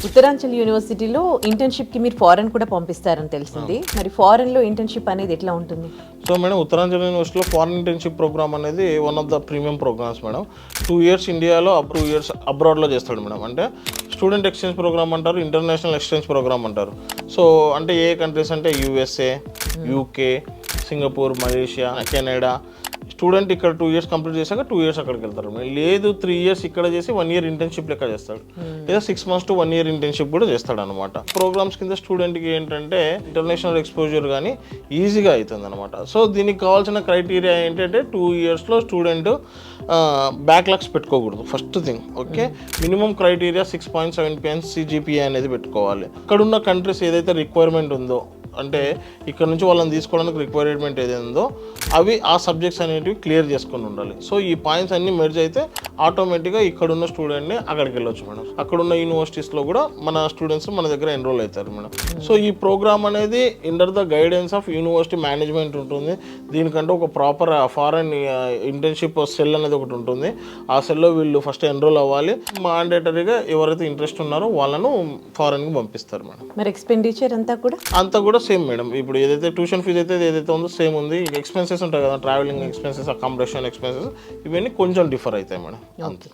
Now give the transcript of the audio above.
ఉత్తరాంచల్ యూనివర్సిటీలో ఇంటర్న్షిప్కి మీరు ఫారెన్ కూడా పంపిస్తారని తెలిసింది. మరి ఫారెన్లో ఇంటర్న్షిప్ అనేది ఎట్లా ఉంటుంది? సో మేడం, ఉత్తరాంచల్ యూనివర్సిటీలో ఫారెన్ ఇంటర్న్షిప్ ప్రోగ్రామ్ అనేది one of the premium programs madam. 2 years ఇండియాలో 2 years అబ్రాడ్లో చేస్తాడు మేడం. అంటే స్టూడెంట్ ఎక్స్చేంజ్ ప్రోగ్రామ్ అంటారు, ఇంటర్నేషనల్ ఎక్స్చేంజ్ ప్రోగ్రామ్ అంటారు. సో అంటే ఏ కంట్రీస్ అంటే USA, UK, Singapore, Malaysia, Canada. Student ఇక్కడ 2 years కంప్లీట్ చేశాక 2 years అక్కడికి వెళ్తారు. లేదు 3 years ఇక్కడ చేసి 1 year ఇంటర్న్షిప్ లెక్క చేస్తాడు, లేదా 6 months to 1 year ఇంటర్న్షిప్ కూడా చేస్తాడు అనమాట. ప్రోగ్రామ్స్ కింద స్టూడెంట్కి ఏంటంటే ఇంటర్నేషనల్ ఎక్స్పోజర్ కానీ ఈజీగా అవుతుంది అనమాట. సో దీనికి కావాల్సిన క్రైటీరియా ఏంటంటే 2 yearsలో స్టూడెంట్ బ్యాక్లాగ్స్ పెట్టుకోకూడదు first thing. Okay, minimum criteria 6.7 CGPA అనేది పెట్టుకోవాలి. అక్కడున్న కంట్రీస్ ఏదైతే రిక్వైర్మెంట్ ఉందో, అంటే ఇక్కడ నుంచి వాళ్ళని తీసుకోవడానికి రిక్వైర్మెంట్ ఏదైందో అవి ఆ సబ్జెక్ట్స్ అనేటివి క్లియర్ చేసుకొని ఉండాలి. సో ఈ పాయింట్స్ అన్ని మెర్జ్ అయితే ఆటోమేటిక్గా ఇక్కడున్న స్టూడెంట్ని అక్కడికి వెళ్ళొచ్చు మేడం. అక్కడున్న యూనివర్సిటీస్లో కూడా మన స్టూడెంట్స్ మన దగ్గర ఎన్రోల్ అవుతారు మేడం. సో ఈ ప్రోగ్రామ్ అనేది under the guidance of university management ఉంటుంది. దీనికంటే ఒక ప్రాపర్ ఫారెన్ ఇంటర్న్షిప్ సెల్ అనేది ఒకటి ఉంటుంది. ఆ సెల్లో వీళ్ళు ఫస్ట్ ఎన్రోల్ అవ్వాలి. మాండేటరీగా ఎవరైతే ఇంట్రెస్ట్ ఉన్నారో వాళ్ళను ఫారెన్కి పంపిస్తారు మేడం. మరి ఎక్స్పెండిచర్ అంతా కూడా సేమ్ మేడం. ఇప్పుడు ఏదైతే ట్యూషన్ ఫీజు అయితే ఏదైతే ఉందో సేమ్ ఉంది. ఎక్స్పెన్సెస్ ఉంటాయి కదా, ట్రావెలింగ్ ఎక్స్పెన్సెస్, అకామిడేషన్ ఎక్స్పెన్సెస్, ఇవన్నీ కొంచెం డిఫర్ అవుతాయి మేడం అంతే.